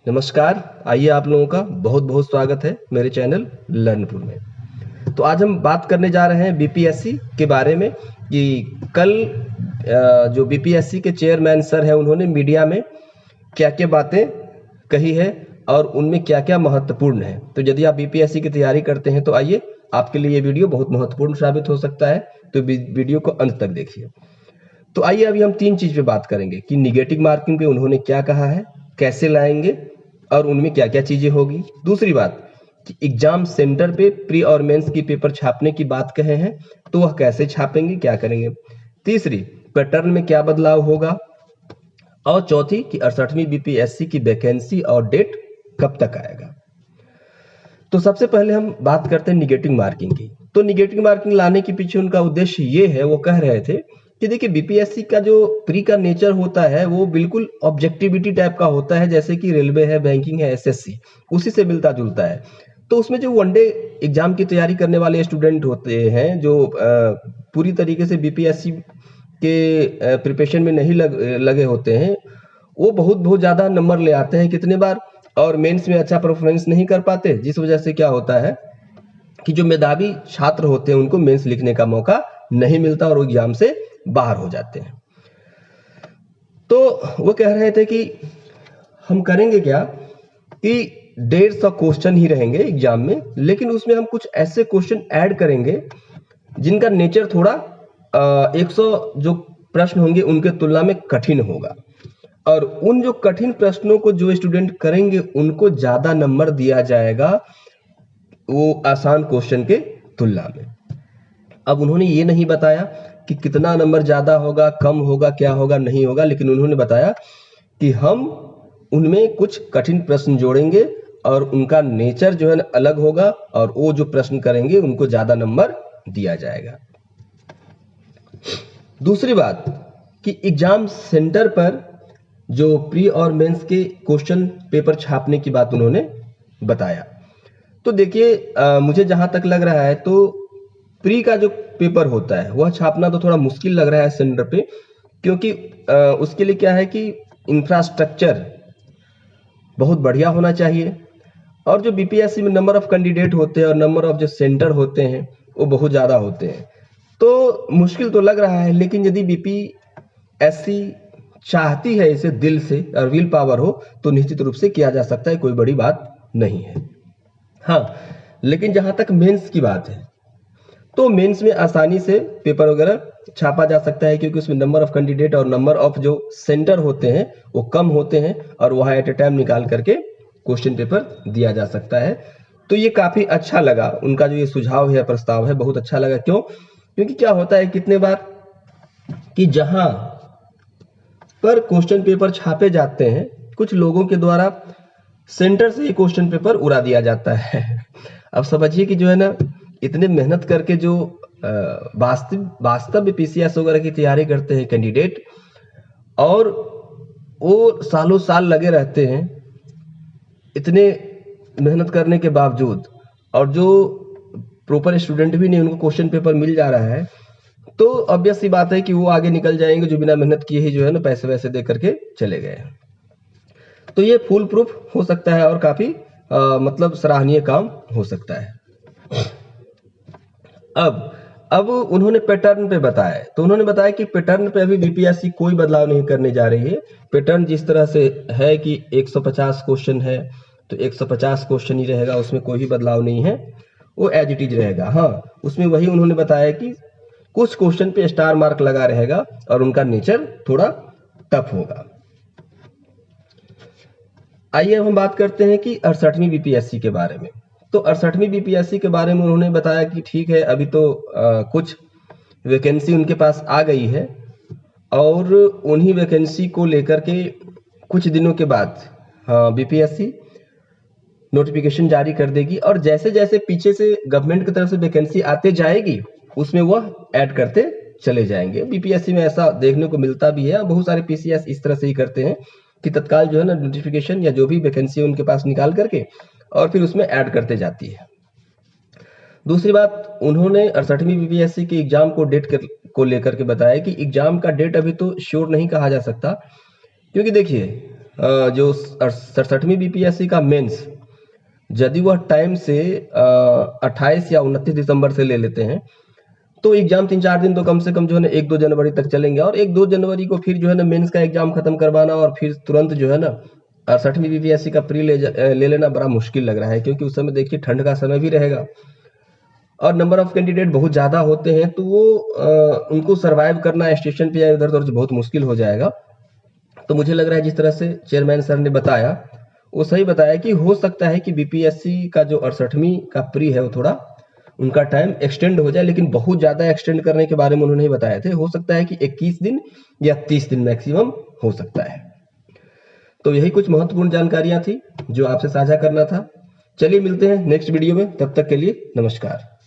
नमस्कार। आइए आप लोगों का बहुत बहुत स्वागत है मेरे चैनल लर्नपुर में। तो आज हम बात करने जा रहे हैं बीपीएससी के बारे में कि कल जो बीपीएससी के चेयरमैन सर हैं उन्होंने मीडिया में क्या-क्या बातें कही है और उनमें क्या-क्या महत्वपूर्ण है। तो यदि आप बीपीएससी की तैयारी करते हैं तो आइए आपके लिए ये वीडियो बहुत महत्वपूर्ण साबित हो सकता है, तो वीडियो को अंत तक देखिए। तो आइए अभी हम 3 चीज़ पे बात करेंगे कि नेगेटिव मार्किंग पे उन्होंने क्या कहा है, कैसे लाएँगे और उनमें क्या-क्या चीज़ें होगी। दूसरी बात कि एग्ज़ाम सेंटर पे प्री और मेंस की पेपर छापने की बात कहे हैं, तो वह कैसे छापेंगे, क्या करेंगे। तीसरी, पैटर्न में क्या बदलाव होगा और चौथी कि 68वीं बीपीएससी की वैकेंसी और डेट कब तक आएगा। तो सबसे पहले हम बात करते हैं नेगेटिव मार्किंग की। तो नेगेटिव मार्किंग लाने के पीछे उनका उद्देश्य ये है, वो कह रहे थे कि देखिए बीपीएससी का जो प्री का नेचर होता है वो बिल्कुल ऑब्जेक्टिविटी टाइप का होता है, जैसे कि रेलवे है, बैंकिंग है, एसएससी, उसी से मिलता-जुलता है। तो उसमें जो वनडे एग्जाम की तैयारी करने वाले स्टूडेंट होते हैं जो पूरी तरीके से बीपीएससी के प्रिपरेशन में नहीं लगे होते हैं, वो बहुत ज़्यादा नंबर ले आते हैं कितने बार और मेंस में अच्छा परफॉर्मेंस नहीं कर पाते, जिस वजह से क्या होता है कि जो मेधावी छात्र होते हैं उनको मेंस लिखने का मौका नहीं मिलता और वो एग्जाम से बाहर हो जाते हैं। तो वो कह रहे थे कि हम करेंगे क्या कि 150 क्वेश्चन ही रहेंगे एग्जाम में, लेकिन उसमें हम कुछ ऐसे क्वेश्चन ऐड करेंगे जिनका नेचर थोड़ा 100 जो प्रश्न होंगे उनके तुलना में कठिन होगा और उन जो कठिन प्रश्नों को जो स्टूडेंट करेंगे उनको ज्यादा नंबर दिया जाएगा वो आसान क्वेश्चन के तुलना में। अब उन्होंने ये नहीं बताया कि कितना नंबर ज्यादा होगा, कम होगा, क्या होगा, नहीं होगा, लेकिन उन्होंने बताया कि हम उनमें कुछ कठिन प्रश्न जोड़ेंगे और उनका नेचर जो है ना अलग होगा और वो जो प्रश्न करेंगे उनको ज्यादा नंबर दिया जाएगा। दूसरी बात कि एग्जाम सेंटर पर जो प्री और मेंस के क्वेश्चन पेपर छापने की बात उन्होंने बताया। तो देखिए मुझे जहां तक लग रहा है तो प्री का जो पेपर होता है वह छापना तो थोड़ा मुश्किल लग रहा है सेंटर पे, क्योंकि उसके लिए क्या है कि इंफ्रास्ट्रक्चर बहुत बढ़िया होना चाहिए और जो बीपीएससी में नंबर ऑफ कैंडिडेट होते हैं और नंबर ऑफ जो सेंटर होते हैं वो बहुत ज़्यादा होते हैं। तो मुश्किल तो लग रहा है, लेकिन यदि बीपीएससी चाहती है इसे दिल से और विल पावर हो तो निश्चित रूप से किया जा सकता है, कोई बड़ी बात नहीं है। हाँ, लेकिन जहां तक मेंस की बात है तो मेंस में आसानी से पेपर वगैरह छापा जा सकता है, क्योंकि उसमें नंबर ऑफ कैंडिडेट और नंबर ऑफ जो सेंटर होते हैं वो कम होते हैं और वहां एट ए टाइम निकाल करके क्वेश्चन पेपर दिया जा सकता है। तो ये काफी अच्छा लगा उनका जो ये सुझाव है, प्रस्ताव है, बहुत अच्छा लगा। क्यों? क्योंकि क्या होता है कितने बार कि जहां पर क्वेश्चन पेपर छापे जाते हैं कुछ लोगों के द्वारा सेंटर से ही क्वेश्चन पेपर उड़ा दिया जाता है। अब समझिए कि जो है ना इतने मेहनत करके जो वास्तव में पीसीएस वगैरह की तैयारी करते हैं कैंडिडेट और वो सालों साल लगे रहते हैं इतने मेहनत करने के बावजूद, और जो प्रॉपर स्टूडेंट भी नहीं उनको क्वेश्चन पेपर मिल जा रहा है, तो ऑब्वियस सी बात है कि वो आगे निकल जाएंगे जो बिना मेहनत किए ही जो है ना पैसे वैसे दे करके चले गए। तो ये फुल प्रूफ हो सकता है और काफी मतलब सराहनीय काम हो सकता है। अब उन्होंने पैटर्न पे बताया, तो उन्होंने बताया कि पैटर्न पे अभी बीपीएससी कोई बदलाव नहीं करने जा रही है। पैटर्न जिस तरह से है कि 150 क्वेश्चन है तो 150 क्वेश्चन ही रहेगा, उसमें कोई भी बदलाव नहीं है, वो एज इट इज रहेगा। हाँ, उसमें वही उन्होंने बताया कि कुछ क्वेश्चन पे स्टार मार्क लगा रहेगा और उनका नेचर थोड़ा टफ होगा। आइए अब हम बात करते हैं कि 68वीं बीपीएससी के बारे में। तो 68वीं बीपीएससी के बारे में उन्होंने बताया कि ठीक है, अभी तो कुछ वैकेंसी उनके पास आ गई है और उन्हीं वैकेंसी को लेकर के कुछ दिनों के बाद बीपीएससी नोटिफिकेशन जारी कर देगी और जैसे जैसे पीछे से गवर्नमेंट की तरफ से वैकेंसी आते जाएगी उसमें वह ऐड करते चले जाएंगे। बीपीएससी में ऐसा देखने को मिलता भी है, बहुत सारे पीसीएस इस तरह से ही करते हैं कि तत्काल जो है ना नोटिफिकेशन या जो भी वैकेंसी उनके पास निकाल करके और फिर उसमें ऐड करते जाती है। दूसरी बात, उन्होंने 68वीं बीपीएससी के एग्जाम को डेट को लेकर के बताया कि एग्जाम का डेट अभी तो श्योर नहीं कहा जा सकता, क्योंकि देखिए जो 67वीं बीपीएससी का मेंस, यदि वह टाइम से 28 या 29 दिसंबर से ले लेते हैं तो एग्जाम 3-4 दिन तो कम से कम जो है ना 1-2 जनवरी तक चलेंगे, और 1-2 जनवरी को फिर जो है ना मेंस का एग्जाम खत्म करवाना और फिर तुरंत जो है ना 68वीं बीपीएससी का प्री ले लेना बड़ा मुश्किल लग रहा है, क्योंकि उस समय देखिए ठंड का समय भी रहेगा और नंबर ऑफ कैंडिडेट बहुत ज़्यादा होते हैं, तो वो उनको सर्वाइव करना स्टेशन पे या इधर उधर बहुत मुश्किल हो जाएगा। तो मुझे लग रहा है जिस तरह से चेयरमैन सर ने बताया वो सही बताया कि हो सकता है कि बीपीएससी का जो 68वीं का प्री है वो थोड़ा उनका टाइम एक्सटेंड हो जाए, लेकिन बहुत ज़्यादा एक्सटेंड करने के बारे में उन्होंने नहीं बताए थे। हो सकता है कि 21 दिन या 30 दिन मैक्सिमम हो सकता है। तो यही कुछ महत्वपूर्ण जानकारियां थी जो आपसे साझा करना था। चलिए मिलते हैं नेक्स्ट वीडियो में, तब तक के लिए नमस्कार।